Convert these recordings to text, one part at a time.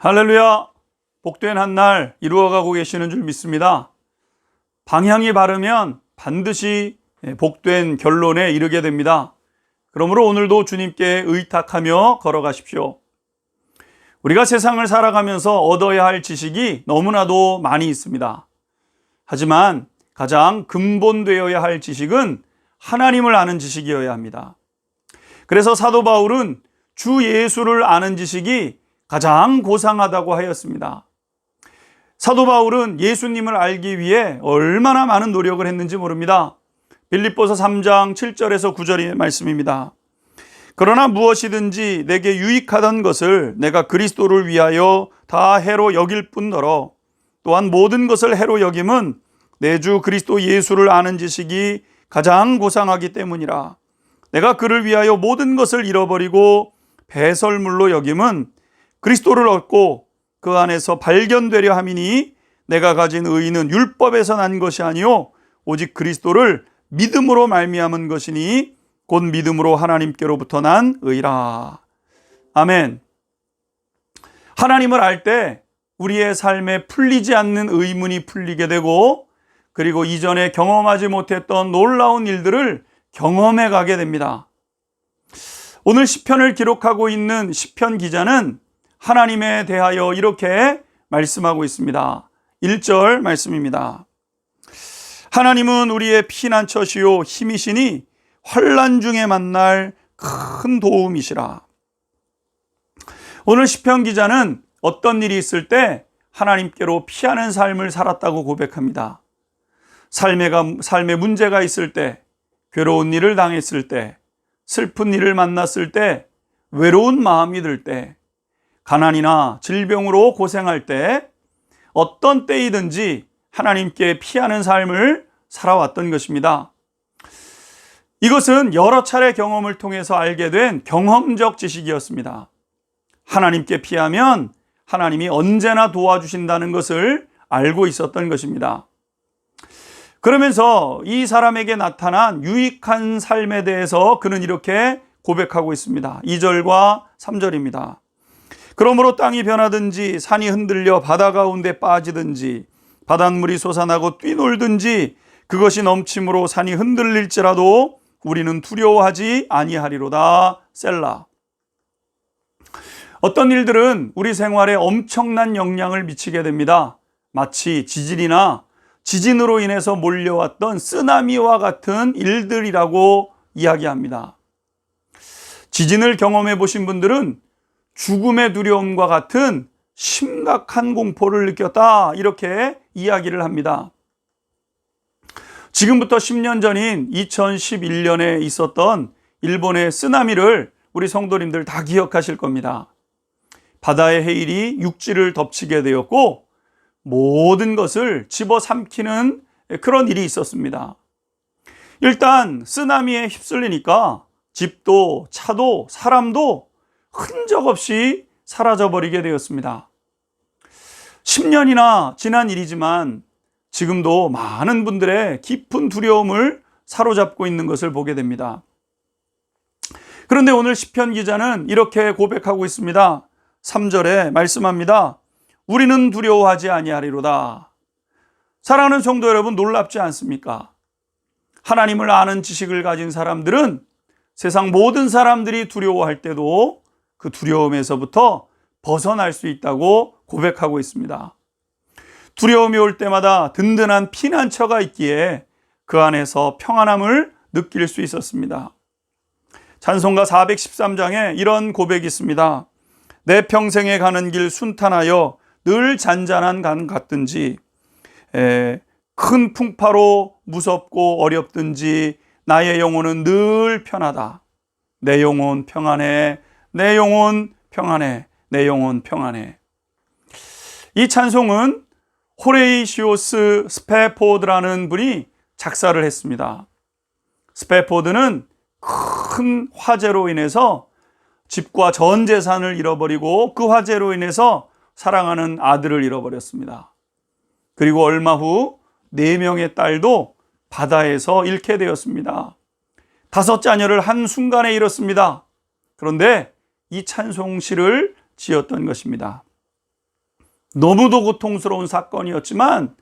할렐루야! 복된 한 날 이루어가고 계시는 줄 믿습니다. 방향이 바르면 반드시 복된 결론에 이르게 됩니다. 그러므로 오늘도 주님께 의탁하며 걸어가십시오. 우리가 세상을 살아가면서 얻어야 할 지식이 너무나도 많이 있습니다. 하지만 가장 근본되어야 할 지식은 하나님을 아는 지식이어야 합니다. 그래서 사도 바울은 주 예수를 아는 지식이 가장 고상하다고 하였습니다. 사도 바울은 예수님을 알기 위해 얼마나 많은 노력을 했는지 모릅니다. 빌립보서 3장 7절에서 9절의 말씀입니다. 그러나 무엇이든지 내게 유익하던 것을 내가 그리스도를 위하여 다 해로 여길 뿐더러 또한 모든 것을 해로 여김은 내 주 그리스도 예수를 아는 지식이 가장 고상하기 때문이라. 내가 그를 위하여 모든 것을 잃어버리고 배설물로 여김은 그리스도를 얻고 그 안에서 발견되려 함이니 내가 가진 의의는 율법에서 난 것이 아니요 오직 그리스도를 믿음으로 말미암은 것이니 곧 믿음으로 하나님께로부터 난 의라. 아멘. 하나님을 알 때 우리의 삶에 풀리지 않는 의문이 풀리게 되고, 그리고 이전에 경험하지 못했던 놀라운 일들을 경험해 가게 됩니다. 오늘 시편을 기록하고 있는 시편 기자는 하나님에 대하여 이렇게 말씀하고 있습니다. 1절 말씀입니다. 하나님은 우리의 피난처시요 힘이시니 환난 중에 만날 큰 도움이시라. 오늘 시편 기자는 어떤 일이 있을 때 하나님께로 피하는 삶을 살았다고 고백합니다. 삶에 문제가 있을 때, 괴로운 일을 당했을 때, 슬픈 일을 만났을 때, 외로운 마음이 들 때, 가난이나 질병으로 고생할 때, 어떤 때이든지 하나님께 피하는 삶을 살아왔던 것입니다. 이것은 여러 차례 경험을 통해서 알게 된 경험적 지식이었습니다. 하나님께 피하면 하나님이 언제나 도와주신다는 것을 알고 있었던 것입니다. 그러면서 이 사람에게 나타난 유익한 삶에 대해서 그는 이렇게 고백하고 있습니다. 2절과 3절입니다. 그러므로 땅이 변하든지 산이 흔들려 바다 가운데 빠지든지 바닷물이 솟아나고 뛰놀든지 그것이 넘침으로 산이 흔들릴지라도 우리는 두려워하지 아니하리로다. 셀라. 어떤 일들은 우리 생활에 엄청난 영향을 미치게 됩니다. 마치 지진으로 인해서 몰려왔던 쓰나미와 같은 일들이라고 이야기합니다. 지진을 경험해 보신 분들은 죽음의 두려움과 같은 심각한 공포를 느꼈다, 이렇게 이야기를 합니다. 지금부터 10년 전인 2011년에 있었던 일본의 쓰나미를 우리 성도님들 다 기억하실 겁니다. 바다의 해일이 육지를 덮치게 되었고 모든 것을 집어삼키는 그런 일이 있었습니다. 일단 쓰나미에 휩쓸리니까 집도 차도 사람도 흔적 없이 사라져버리게 되었습니다. 10년이나 지난 일이지만 지금도 많은 분들의 깊은 두려움을 사로잡고 있는 것을 보게 됩니다. 그런데 오늘 시편 기자는 이렇게 고백하고 있습니다. 3절에 말씀합니다. 우리는 두려워하지 아니하리로다. 사랑하는 성도 여러분, 놀랍지 않습니까? 하나님을 아는 지식을 가진 사람들은 세상 모든 사람들이 두려워할 때도 그 두려움에서부터 벗어날 수 있다고 고백하고 있습니다. 두려움이 올 때마다 든든한 피난처가 있기에 그 안에서 평안함을 느낄 수 있었습니다. 찬송가 413장에 이런 고백이 있습니다. 내 평생에 가는 길 순탄하여 늘 잔잔한 강 같든지 큰 풍파로 무섭고 어렵든지 나의 영혼은 늘 편하다. 내 영혼 평안해, 내 영혼 평안해, 내 영혼 평안해. 이 찬송은 호레이시오스 스페포드라는 분이 작사를 했습니다. 스페포드는 큰 화재로 인해서 집과 전 재산을 잃어버리고 그 화재로 인해서 사랑하는 아들을 잃어버렸습니다. 그리고 얼마 후 4명의 딸도 바다에서 잃게 되었습니다. 5 자녀를 한순간에 잃었습니다. 그런데 이 찬송시를 지었던 것입니다. 너무도 고통스러운 사건이었지만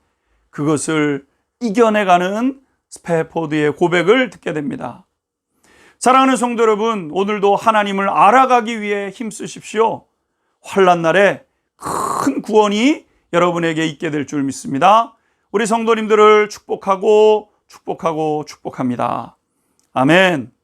그것을 이겨내가는 스패포드의 고백을 듣게 됩니다. 사랑하는 성도 여러분, 오늘도 하나님을 알아가기 위해 힘쓰십시오. 환난 날에 큰 구원이 여러분에게 있게 될 줄 믿습니다. 우리 성도님들을 축복합니다. 아멘.